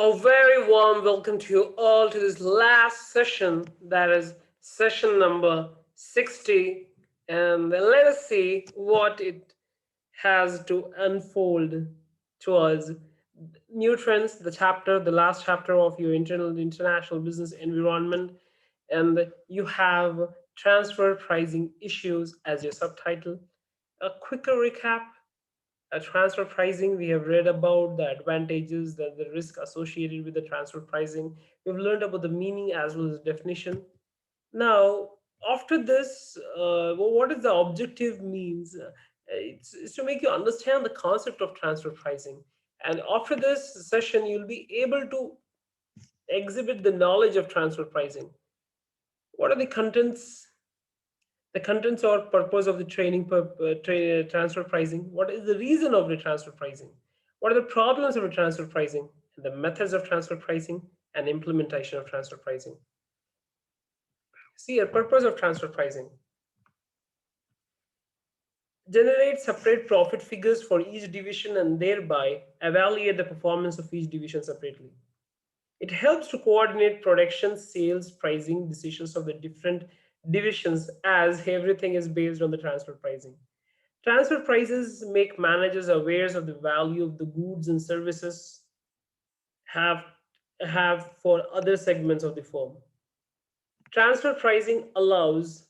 A very warm welcome to you all to this last session, that is session number 60. And let us see what it has to unfold to us. New trends, the last chapter of your international business environment, and you have transfer pricing issues as your subtitle. A quicker recap: transfer pricing, we have read about the advantages, the risk associated with the transfer pricing. We've learned about the meaning as well as definition. Now, after this, what is the objective means? It's to make you understand the concept of transfer pricing. And after this session, you'll be able to exhibit the knowledge of transfer pricing. What are the contents or purpose of the transfer pricing? What is the reason of the transfer pricing? What are the problems of the transfer pricing, and the methods of transfer pricing and implementation of transfer pricing? See, a purpose of transfer pricing: generate separate profit figures for each division and thereby evaluate the performance of each division separately. It helps to coordinate production, sales, pricing decisions of the different divisions, as everything is based on the transfer pricing. Transfer prices make managers aware of the value of the goods and services have have for other segments of the firm. Transfer pricing allows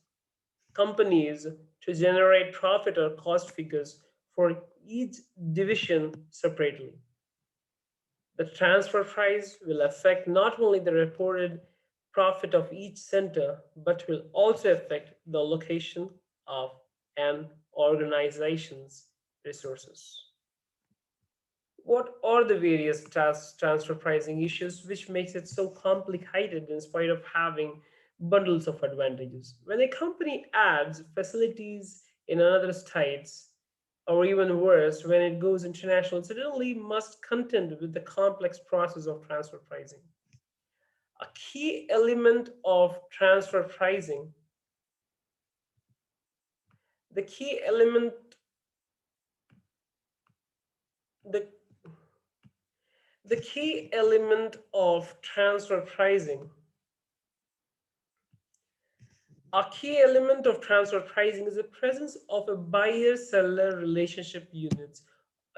companies to generate profit or cost figures for each division separately. The transfer price will affect not only the reported profit of each center, but will also affect the allocation of an organization's resources. What are the various transfer pricing issues which makes it so complicated in spite of having bundles of advantages? When a company adds facilities in another states, or even worse, when it goes international, it suddenly must contend with the complex process of transfer pricing. A key element of transfer pricing, the key element, the, the key element of transfer pricing A key element of transfer pricing is the presence of a buyer-seller relationship units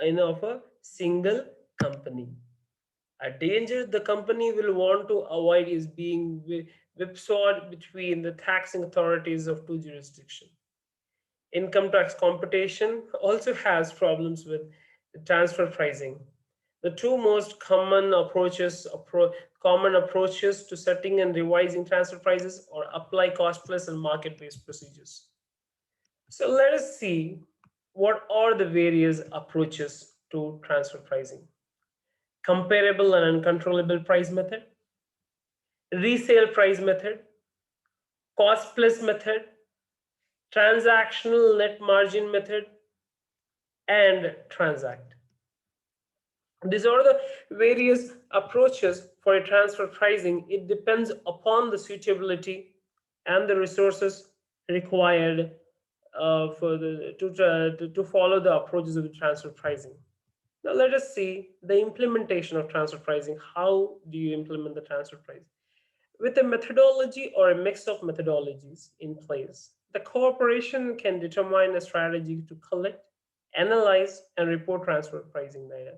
of a single company. A danger the company will want to avoid is being whipsawed between the taxing authorities of two jurisdictions. Income tax competition also has problems with transfer pricing. The two most common approaches to setting and revising transfer prices are apply cost plus and market-based procedures. So let us see what are the various approaches to transfer pricing. Comparable and uncontrollable price method, resale price method, cost plus method, transactional net margin method, and transact. These are the various approaches for a transfer pricing. It depends upon the suitability and the resources required to follow the approaches of the transfer pricing. Now let us see the implementation of transfer pricing. How do you implement the transfer price? With a methodology or a mix of methodologies in place, the corporation can determine a strategy to collect, analyze, and report transfer pricing data.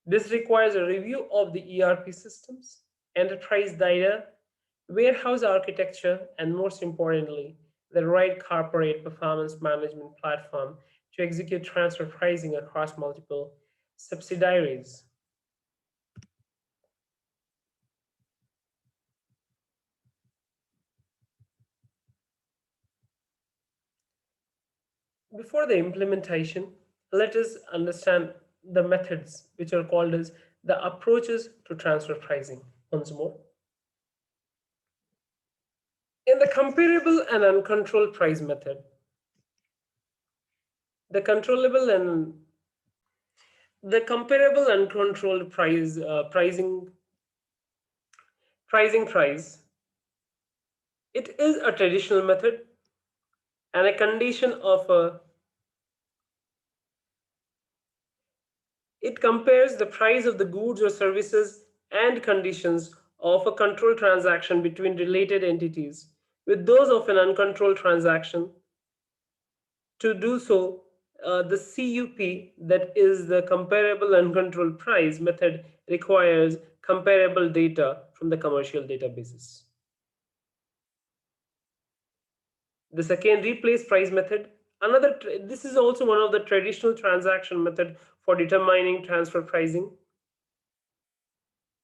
This requires a review of the ERP systems, enterprise data, warehouse architecture, and most importantly, the right corporate performance management platform to execute transfer pricing across multiple subsidiaries. Before the implementation, let us understand the methods which are called as the approaches to transfer pricing. Once more, in the comparable and uncontrolled price method, the controllable and the comparable and controlled pricing price, it is a traditional method and a condition of a it compares the price of the goods or services and conditions of a controlled transaction between related entities with those of an uncontrolled transaction. To do so, the CUP, that is the comparable uncontrolled price method, requires comparable data from the commercial databases. The secondary place price method, this is also one of the traditional transaction method for determining transfer pricing.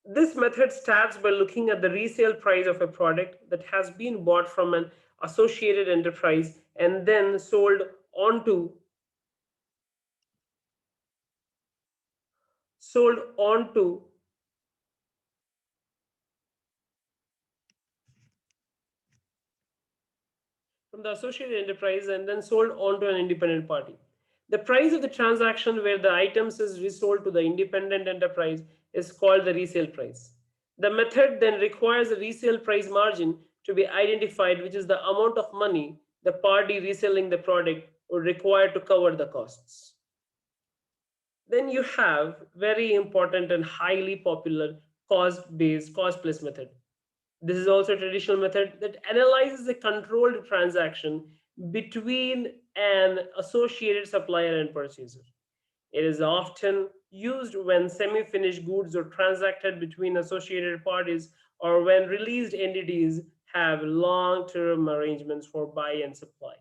This method starts by looking at the resale price of a product that has been bought from an associated enterprise and then sold onto from the associated enterprise and then sold on to an independent party. The price of the transaction where the items is resold to the independent enterprise is called the resale price. The method then requires a resale price margin to be identified, which is the amount of money the party reselling the product would require to cover the costs. Then you have very important and highly popular cost plus method. This is also a traditional method that analyzes a controlled transaction between an associated supplier and purchaser. It is often used when semi finished goods are transacted between associated parties or when released entities have long term arrangements for buy and supply.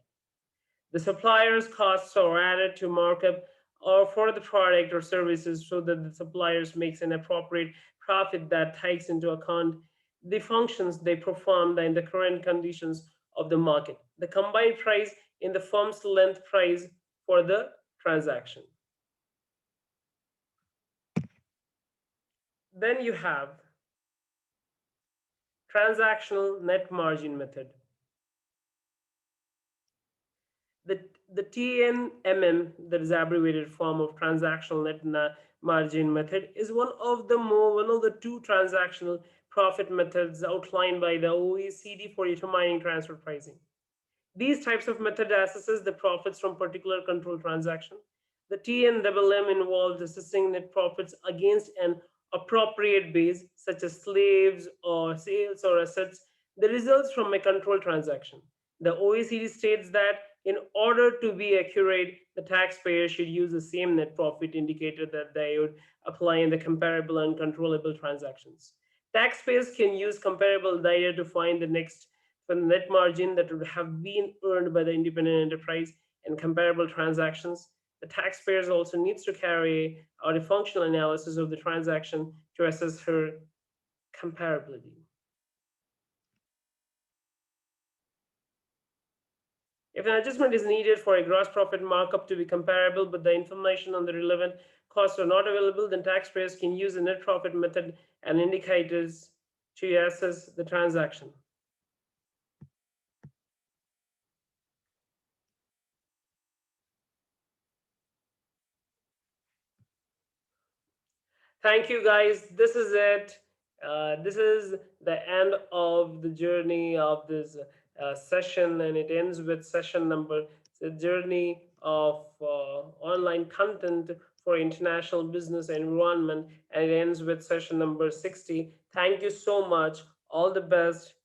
The supplier's costs are added to markup or for the product or services so that the suppliers makes an appropriate profit that takes into account the functions they perform in the current conditions of the market. The combined price in the firm's length price for the transaction. Then you have transactional net margin method. The, the TNMM, that is abbreviated form of transactional net margin method, is one of the two transactional profit methods outlined by the OECD for determining transfer pricing. These types of method assesses the profits from particular control transaction. The TNMM involves assessing net profits against an appropriate base, such as slaves or sales or assets, the results from a control transaction. The OECD states that in order to be accurate, the taxpayer should use the same net profit indicator that they would apply in the comparable and controllable transactions. Taxpayers can use comparable data to find the net margin that would have been earned by the independent enterprise and comparable transactions. The taxpayers also needs to carry out a functional analysis of the transaction to assess her comparability. If an adjustment is needed for a gross profit markup to be comparable, but the information on the relevant costs are not available, then taxpayers can use the net profit method and indicators to assess the transaction. Thank you, guys. This is it. This is the end of the journey of this session, and it ends with session number the journey of online content for international business environment, and it ends with session number 60. Thank you so much. All the best.